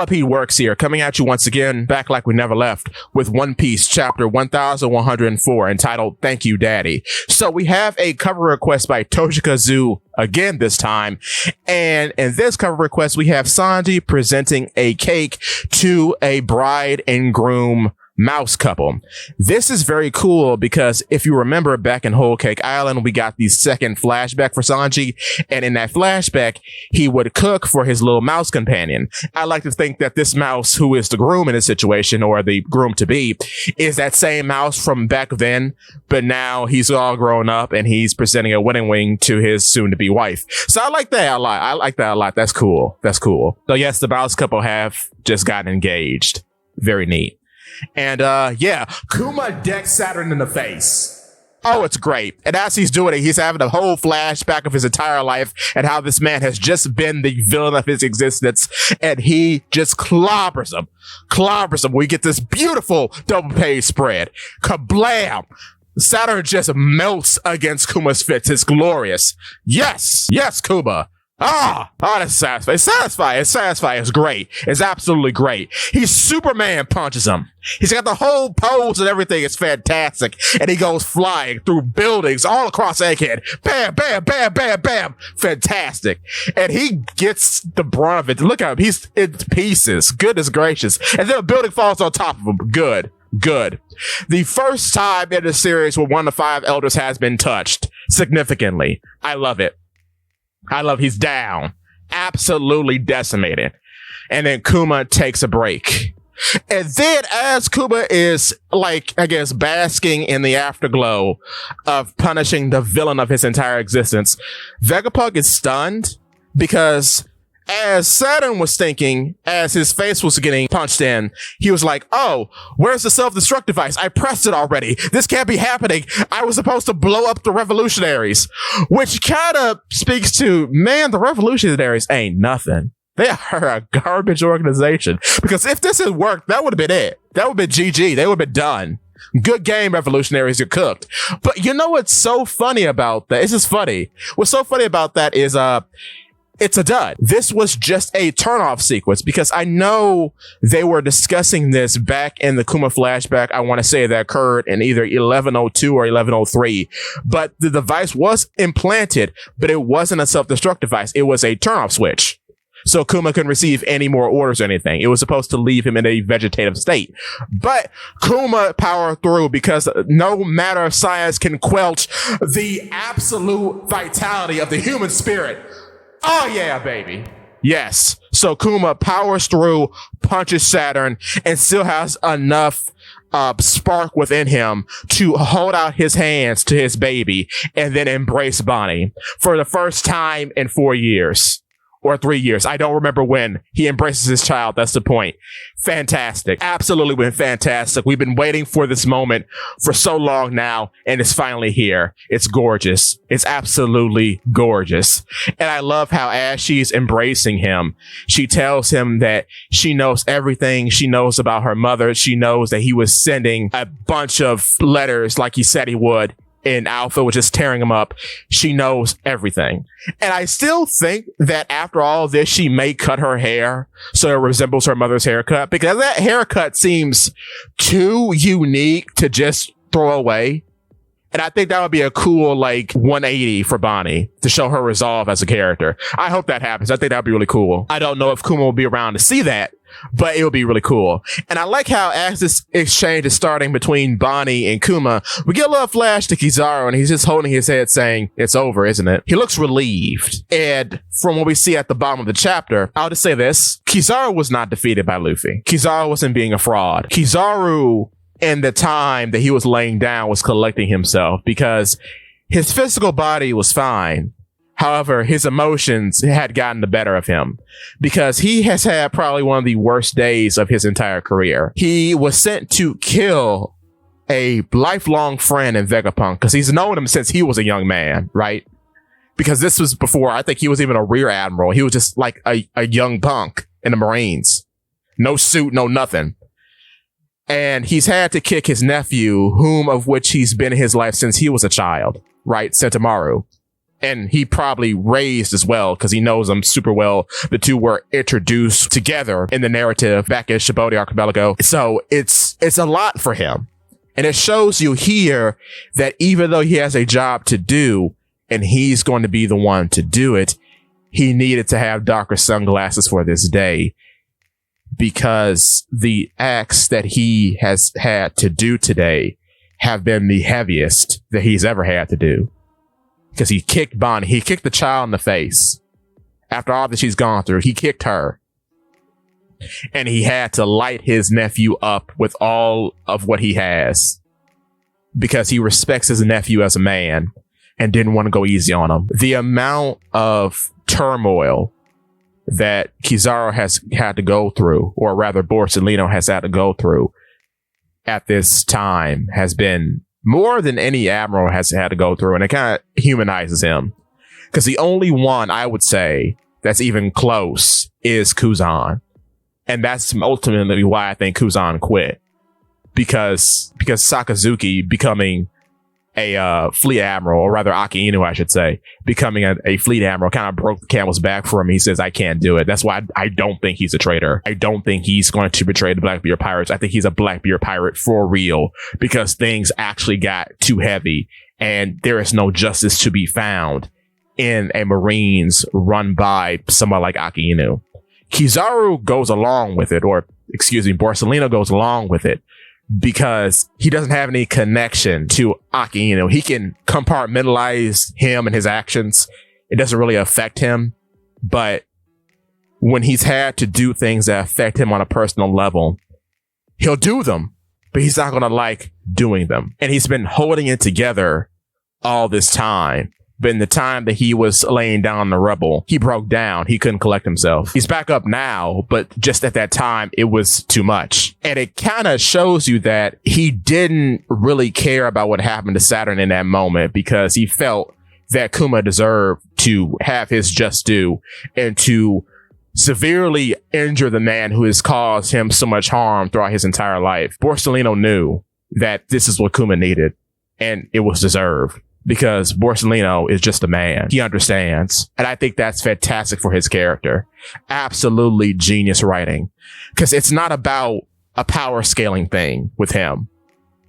Pete Works here, coming at you once again, back like we never left, with One Piece chapter 1104, entitled Thank You Daddy. So we have a cover request by Toshikazu again this time, and in this cover request we have Sanji presenting a cake to a bride and groom mouse couple. This is very cool because if you remember back in Whole Cake Island, we got the second flashback for Sanji, and in that flashback, he would cook for his little mouse companion. I like to think that this mouse, who is the groom in this situation, or the groom to be, is that same mouse from back then, but now he's all grown up and he's presenting a wedding ring to his soon-to-be wife. So I like that a lot. I like that a lot. That's cool. That's cool. So yes, the mouse couple have just gotten engaged. Very neat. And yeah, Kuma decks Saturn in the face. Oh, it's great. And as he's doing it, he's having a whole flashback of his entire life and how this man has just been the villain of his existence. And he just clobbers him. We get this beautiful double page spread. Kablam! Saturn just melts against Kuma's fist. It's glorious. Yes, Kuma. That's satisfying. It's satisfying. It's great. It's absolutely great. He's Superman punches him. He's got the whole pose and everything. It's fantastic. And he goes flying through buildings all across Egghead. Bam, bam, bam, bam, bam. Fantastic. And he gets the brunt of it. Look at him. He's in pieces. Goodness gracious. And then a building falls on top of him. Good. The first time in the series where one of the five elders has been touched significantly. I love it. He's down. Absolutely decimated. And then Kuma takes a break. And then as Kuma is, like, I guess, basking in the afterglow of punishing the villain of his entire existence, Vegapunk is stunned because as Saturn was thinking, as his face was getting punched in, he was like, oh, where's the self-destruct device? I pressed it already. This can't be happening. I was supposed to blow up the revolutionaries. Which kind of speaks to, man, the revolutionaries ain't nothing. They are a garbage organization. Because if this had worked, that would have been it. That would have been GG. They would have been done. Good game, revolutionaries, you're cooked. But you know what's so funny about that? It's just funny. What's so funny about that is, it's a dud. This was just a turnoff sequence because I know they were discussing this back in the Kuma flashback. I want to say that occurred in either 1102 or 1103, but the device was implanted, but it wasn't a self-destruct device. It was a turnoff switch. So Kuma couldn't receive any more orders or anything. It was supposed to leave him in a vegetative state. But Kuma powered through because no matter of science can quelch the absolute vitality of the human spirit. Oh yeah, baby. Yes. So Kuma powers through, punches Saturn, and still has enough spark within him to hold out his hands to his baby and then embrace Bonnie for the first time in 4 years. Or 3 years. I don't remember when he embraces his child. That's the point. Fantastic. Absolutely been fantastic. We've been waiting for this moment for so long now, and it's finally here. It's gorgeous. It's absolutely gorgeous. And I love how as she's embracing him, she tells him that she knows everything. She knows about her mother. She knows that he was sending a bunch of letters like he said he would. In Alpha, which is tearing him up. She knows everything. And I still think that after all this, she may cut her hair so it resembles her mother's haircut, because that haircut seems too unique to just throw away. And I think that would be a cool, like, 180 for Bonnie to show her resolve as a character. I hope that happens. I think that would be really cool. I don't know if Kuma will be around to see that, but it would be really cool. And I like how as this exchange is starting between Bonnie and Kuma, we get a little flash to Kizaru, and he's just holding his head saying, it's over, isn't it? He looks relieved. And from what we see at the bottom of the chapter, I'll just say this. Kizaru was not defeated by Luffy. Kizaru wasn't being a fraud. Kizaru, in the time that he was laying down, was collecting himself because his physical body was fine. However, his emotions had gotten the better of him because he has had probably one of the worst days of his entire career. He was sent to kill a lifelong friend in Vegapunk because he's known him since he was a young man, right? Because this was before, I think he was even a rear admiral. He was just like a young punk in the Marines. No suit, no nothing. And he's had to kick his nephew, whom of which he's been in his life since he was a child, right? Sentamaru. And he probably raised as well, because he knows them super well. The two were introduced together in the narrative back in Shibodi Archipelago. So it's a lot for him. And it shows you here that even though he has a job to do, and he's going to be the one to do it, he needed to have darker sunglasses for this day, because the acts that he has had to do today have been the heaviest that he's ever had to do. Because he kicked Bonnie. He kicked the child in the face. After all that she's gone through, he kicked her. And he had to light his nephew up with all of what he has, because he respects his nephew as a man and didn't want to go easy on him. The amount of turmoil that Kizaru has had to go through, or rather Borsellino has had to go through at this time, has been more than any admiral has had to go through, and it kind of humanizes him. Because the only one I would say that's even close is Kuzan. And that's ultimately why I think Kuzan quit. Because Sakazuki becoming a fleet admiral, or rather Aki Inu, I should say, becoming a fleet admiral kind of broke the camel's back for him. He says, I can't do it. That's why I don't think he's a traitor. I don't think he's going to betray the Blackbeard pirates. I think he's a Blackbeard pirate for real, because things actually got too heavy and there is no justice to be found in a Marines run by someone like Aki Inu. Kizaru goes along with it, or excuse me, Borsellino goes along with it, because he doesn't have any connection to Aki Inu. He can compartmentalize him and his actions. It doesn't really affect him. But when he's had to do things that affect him on a personal level, he'll do them, but he's not going to like doing them. And he's been holding it together all this time. But in the time that he was laying down the rubble, he broke down. He couldn't collect himself. He's back up now, but just at that time, it was too much. And it kind of shows you that he didn't really care about what happened to Saturn in that moment, because he felt that Kuma deserved to have his just due and to severely injure the man who has caused him so much harm throughout his entire life. Borsellino knew that this is what Kuma needed, and it was deserved. Because Borsellino is just a man. He understands. And I think that's fantastic for his character. Absolutely genius writing. Because it's not about a power scaling thing with him.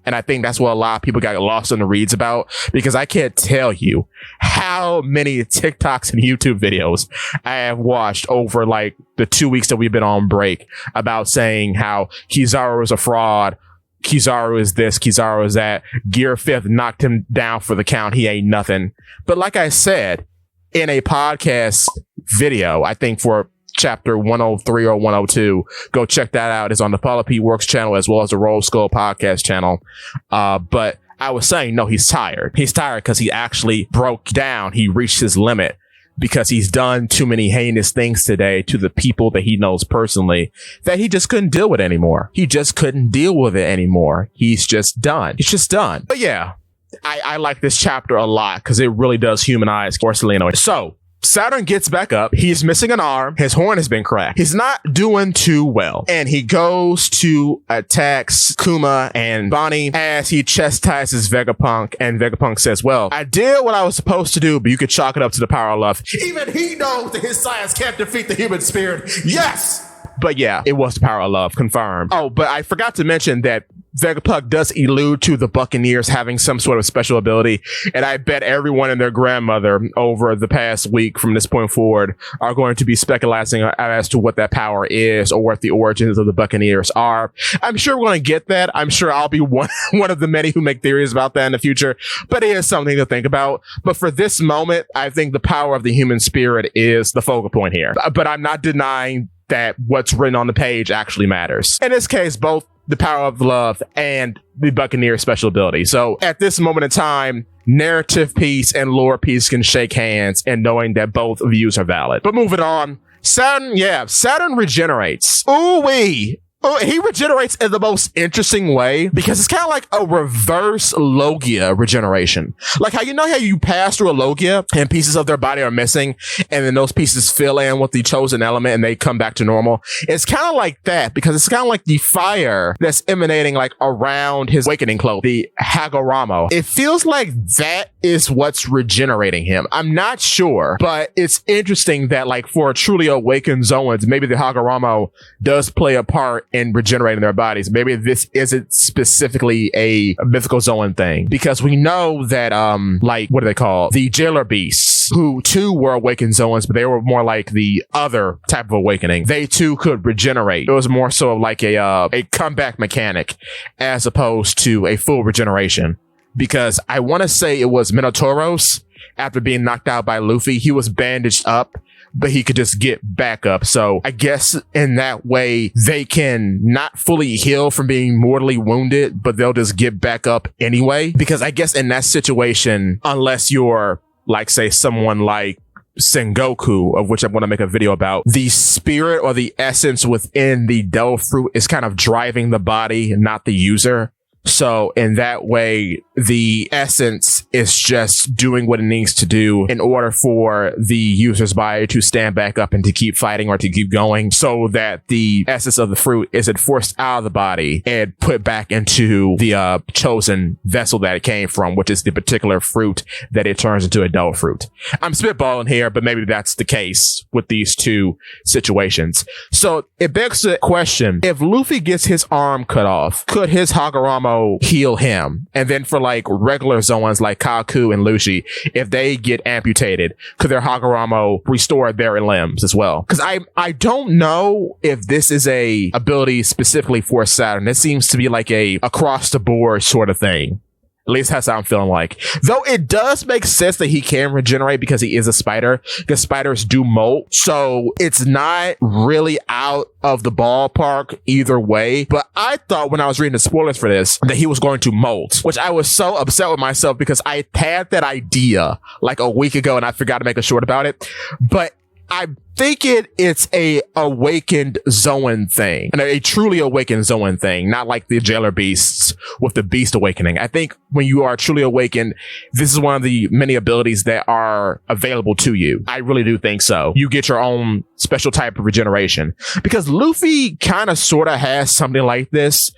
And I think that's what a lot of people got lost in the reads about. Because I can't tell you how many TikToks and YouTube videos I have watched over like the 2 weeks that we've been on break about saying how Kizaru is a fraud. Kizaru is this, Kizaru is that. Gear 5th knocked him down for the count. He ain't nothing. But like I said, in a podcast video, I think for chapter 103 or 102, go check that out. It's on the Paula P Works channel as well as the Roll Skull podcast channel. But I was saying, no, he's tired. He's tired because he actually broke down. He reached his limit, because he's done too many heinous things today to the people that he knows personally that he just couldn't deal with anymore. He just couldn't deal with it anymore. He's just done. It's just done. But yeah, I like this chapter a lot because it really does humanize Borsellino. So Saturn gets back up. He's missing an arm. His horn has been cracked. He's not doing too well. And he goes to attack Kuma and Bonnie as he chastises Vegapunk. And Vegapunk says, well, I did what I was supposed to do, but you could chalk it up to the power of love. Even he knows that his science can't defeat the human spirit. Yes! But yeah, it was the power of love. Confirmed. Oh, but I forgot to mention that Vegapunk does allude to the Buccaneers having some sort of special ability, and I bet everyone and their grandmother over the past week from this point forward are going to be speculating as to what that power is or what the origins of the Buccaneers are. I'm sure we're going to get that. I'm sure I'll be one of the many who make theories about that in the future, but it is something to think about. But for this moment, I think the power of the human spirit is the focal point here. But I'm not denying that what's written on the page actually matters. In this case, both the power of love and the Buccaneer special ability. So at this moment in time, narrative piece and lore piece can shake hands and knowing that both views are valid. But moving on, Saturn regenerates. Ooh-wee. He regenerates in the most interesting way because it's kind of like a reverse Logia regeneration. Like how you pass through a Logia and pieces of their body are missing and then those pieces fill in with the chosen element and they come back to normal. It's kind of like that because it's kind of like the fire that's emanating like around his awakening cloak, the Hagoromo. It feels like that is what's regenerating him. I'm not sure, but it's interesting that like for truly awakened Zoans, maybe the Hagoromo does play a part in regenerating their bodies. Maybe this isn't specifically a mythical Zoan thing because we know that like what do they call the jailer beasts, who too were awakened Zoans, but they were more like the other type of awakening. They too could regenerate. It was more so like a comeback mechanic as opposed to a full regeneration. Because I want to say it was Minotauros, after being knocked out by Luffy, he was bandaged up, but he could just get back up. So I guess in that way, they can not fully heal from being mortally wounded, but they'll just get back up anyway. Because I guess in that situation, unless you're like, say, someone like Sengoku, of which I'm going to make a video about, the spirit or the essence within the Devil Fruit is kind of driving the body, not the user. So in that way, the essence is just doing what it needs to do in order for the user's body to stand back up and to keep fighting or to keep going, so that the essence of the fruit isn't forced out of the body and put back into the chosen vessel that it came from, which is the particular fruit that it turns into a Devil Fruit. I'm spitballing here, but maybe that's the case with these two situations. So it begs the question, if Luffy gets his arm cut off, could his Hagoromo heal him? And then for like regular Zoans like Kaku and Luffy, if they get amputated, could their Hagoromo restore their limbs as well? Because I don't know if this is a ability specifically for Saturn. It seems to be like a across the board sort of thing. At least that's how I'm feeling like. Though it does make sense that he can regenerate because he is a spider, because spiders do molt. So it's not really out of the ballpark either way. But I thought when I was reading the spoilers for this that he was going to molt, which I was so upset with myself because I had that idea like a week ago and I forgot to make a short about it. But I'm thinking it's a awakened Zoan thing, and a truly awakened Zoan thing, not like the jailer beasts with the beast awakening. I think when you are truly awakened, this is one of the many abilities that are available to you. I really do think so. You get your own special type of regeneration because Luffy kind of sort of has something like this.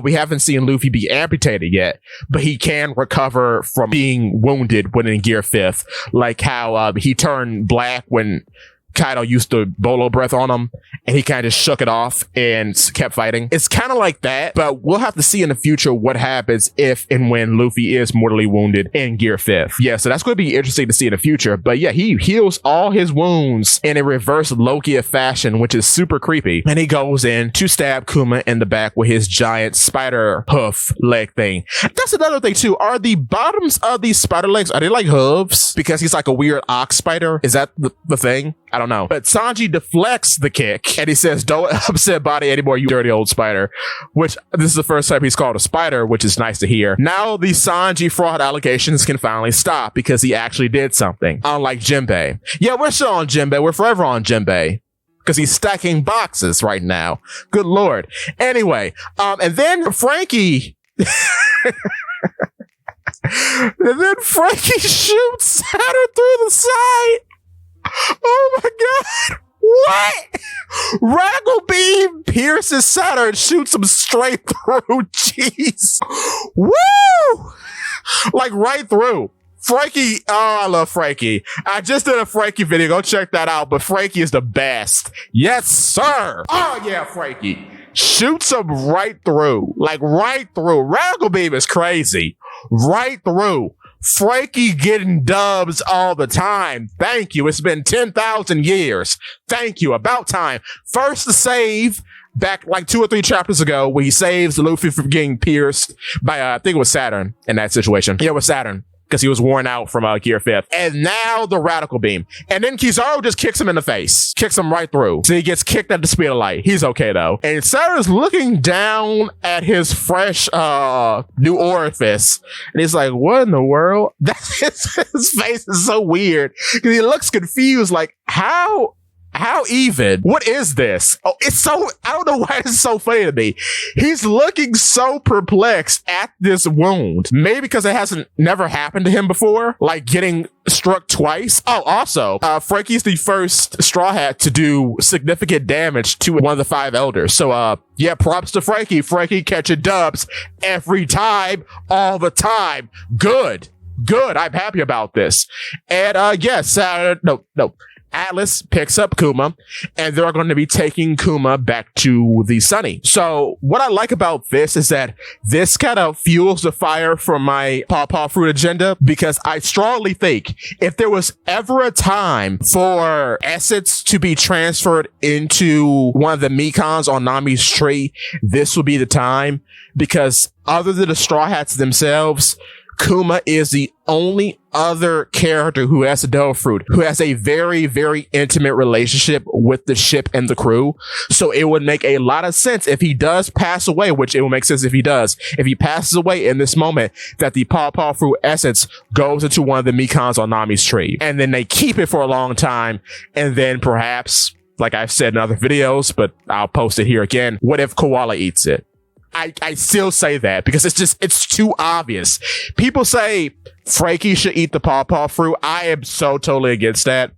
We haven't seen Luffy be amputated yet, but he can recover from being wounded when in Gear 5th, like how he turned black when Kaido used the bolo breath on him and he kind of just shook it off and kept fighting. It's kind of like that, but we'll have to see in the future what happens if and when Luffy is mortally wounded in Gear 5th. Yeah, so that's going to be interesting to see in the future. But yeah, he heals all his wounds in a reverse Logia fashion, which is super creepy. And he goes in to stab Kuma in the back with his giant spider hoof leg thing. That's another thing too. Are the bottoms of these spider legs, are they like hooves? Because he's like a weird ox spider. Is that the thing? I don't know. But Sanji deflects the kick and he says, "Don't upset body anymore, you dirty old spider." Which this is the first time he's called a spider, which is nice to hear. Now the Sanji fraud allegations can finally stop because he actually did something. Unlike Jinbei. Yeah, we're still on Jinbei. We're forever on Jinbei because he's stacking boxes right now. Good Lord. Anyway, and then Frankie shoots Saturn through the side. Oh my God. What? Raggle Beam pierces Saturn and shoots him straight through. Jeez. Woo! Like right through. Frankie, oh, I love Frankie. I just did a Frankie video. Go check that out. But Frankie is the best. Yes, sir. Oh yeah, Frankie. Shoots him right through. Like right through. Raggle Beam is crazy. Right through. Frankie getting dubs all the time. Thank you. It's been 10,000 years. Thank you. About time. First to save back like 2 or 3 chapters ago where he saves Luffy from getting pierced by, I think it was Saturn in that situation. Yeah, it was Saturn because he was worn out from Gear 5th. And now the Radical Beam. And then Kizaru just kicks him in the face. Kicks him right through. So he gets kicked at the speed of light. He's okay though. And Saturn's looking down at his fresh new orifice. And he's like, what in the world? His face is so weird. Because he looks confused like, how How even? What is this? Oh, it's so, I don't know why it's so funny to me. He's looking so perplexed at this wound. Maybe because it hasn't never happened to him before, like getting struck twice. Oh, also, Frankie's the first Straw Hat to do significant damage to one of the 5 elders. So, yeah, props to Frankie. Frankie catching dubs every time, all the time. Good. I'm happy about this. And, yes, no. Atlas picks up Kuma, and they're going to be taking Kuma back to the Sunny. So what I like about this is that this kind of fuels the fire for my Paw Fruit agenda, because I strongly think if there was ever a time for assets to be transferred into one of the Mikons on Nami's tree, this would be the time, because other than the Straw Hats themselves, Kuma is the only other character who has a Devil Fruit, who has a very, very intimate relationship with the ship and the crew. So it would make a lot of sense if he does pass away, which it will make sense if he does. If he passes away in this moment, that the Paw Fruit essence goes into one of the Mikons on Nami's tree. And then they keep it for a long time. And then perhaps, like I've said in other videos, but I'll post it here again, what if Koala eats it? I still say that because it's too obvious. People say Frankie should eat the Paw Fruit. I am so totally against that.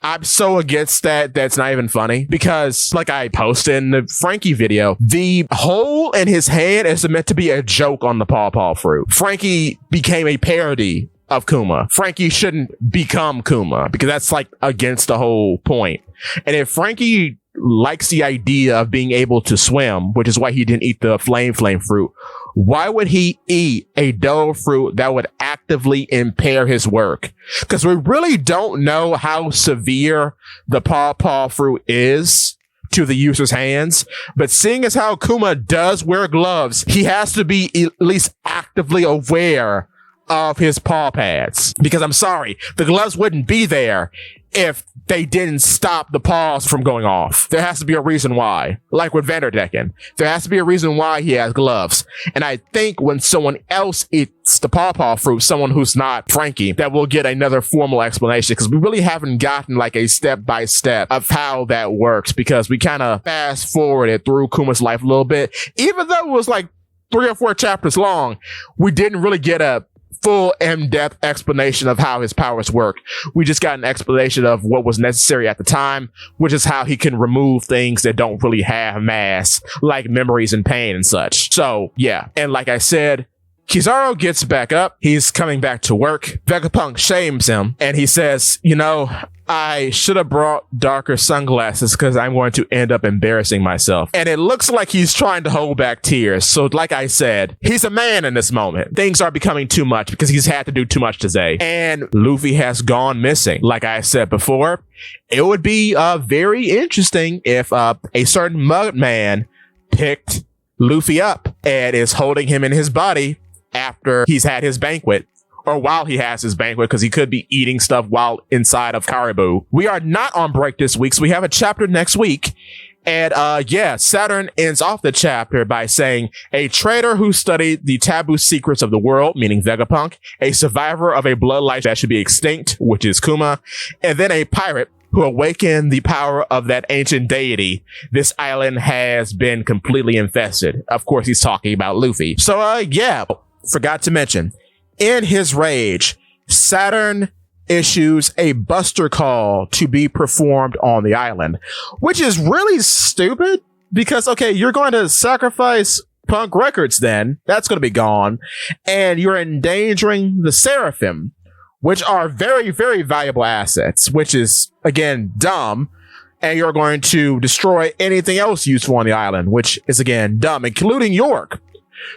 I'm so against that that's not even funny, because like I posted in the Frankie video, the hole in his hand is meant to be a joke on the Paw Fruit. Frankie became a parody of Kuma. Frankie shouldn't become Kuma, because that's like against the whole point. And if Frankie likes the idea of being able to swim, which is why he didn't eat the flame fruit, why would he eat a Devil Fruit that would actively impair his work? Because we really don't know how severe the Paw Fruit is to the user's hands, but seeing as how Kuma does wear gloves, he has to be at least actively aware of his paw pads. Because I'm sorry, the gloves wouldn't be there if they didn't stop the paws from going off. There has to be a reason why. Like with Vanderdecken, there has to be a reason why he has gloves. And I think when someone else eats the Paw Fruit, someone who's not Frankie, that we'll get another formal explanation, because we really haven't gotten like a step-by-step of how that works, because we kind of fast-forwarded through Kuma's life a little bit. Even though it was like 3 or 4 chapters long, we didn't really get a full in-depth explanation of how his powers work. We just got an explanation of what was necessary at the time, which is how he can remove things that don't really have mass, like memories and pain and such. So yeah, and like I said, Kizaru gets back up. He's coming back to work. Vegapunk shames him, and he says, you know, I should have brought darker sunglasses because I'm going to end up embarrassing myself. And it looks like he's trying to hold back tears. So like I said, he's a man in this moment. Things are becoming too much because he's had to do too much today. And Luffy has gone missing. Like I said before, it would be very interesting if a certain mud man picked Luffy up and is holding him in his body after he's had his banquet, or while he has his banquet, because he could be eating stuff while inside of Caribou. We are not on break this week, so we have a chapter next week. And yeah, Saturn ends off the chapter by saying, a traitor who studied the taboo secrets of the world, meaning Vegapunk, a survivor of a bloodline that should be extinct, which is Kuma, and then a pirate who awakened the power of that ancient deity. This island has been completely infested. Of course, he's talking about Luffy. So yeah, forgot to mention, in his rage, Saturn issues a buster call to be performed on the island, which is really stupid because, okay, you're going to sacrifice Punk Records then, that's going to be gone, and you're endangering the Seraphim, which are very, very valuable assets, which is, again, dumb, and you're going to destroy anything else useful on the island, which is, again, dumb, including York.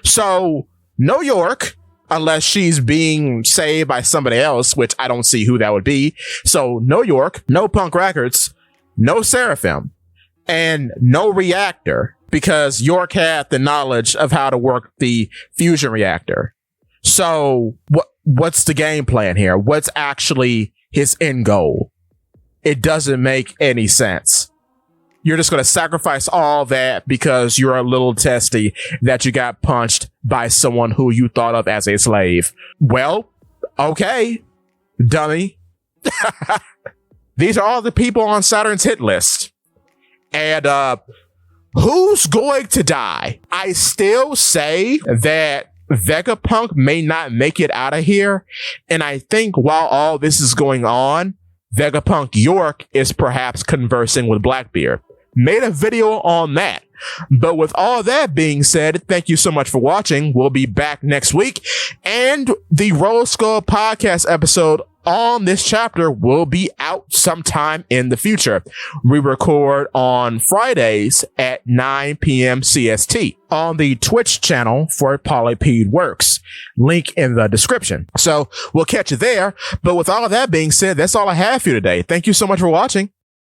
So, no York, unless she's being saved by somebody else, which I don't see who that would be. So no York, no Punk Records, no Seraphim, and no reactor, because York had the knowledge of how to work the fusion reactor. So what's the game plan here? What's actually his end goal? It doesn't make any sense. You're just going to sacrifice all that because you're a little testy that you got punched by someone who you thought of as a slave. Well, okay, dummy. These are all the people on Saturn's hit list. And who's going to die? I still say that Vegapunk may not make it out of here. And I think while all this is going on, Vegapunk York is perhaps conversing with Blackbeard. Made a video on that. But with all that being said, thank you so much for watching. We'll be back next week. And the Roll Skull podcast episode on this chapter will be out sometime in the future. We record on Fridays at 9 p.m. CST on the Twitch channel for Polypede Works. Link in the description. So we'll catch you there. But with all of that being said, that's all I have for you today. Thank you so much for watching.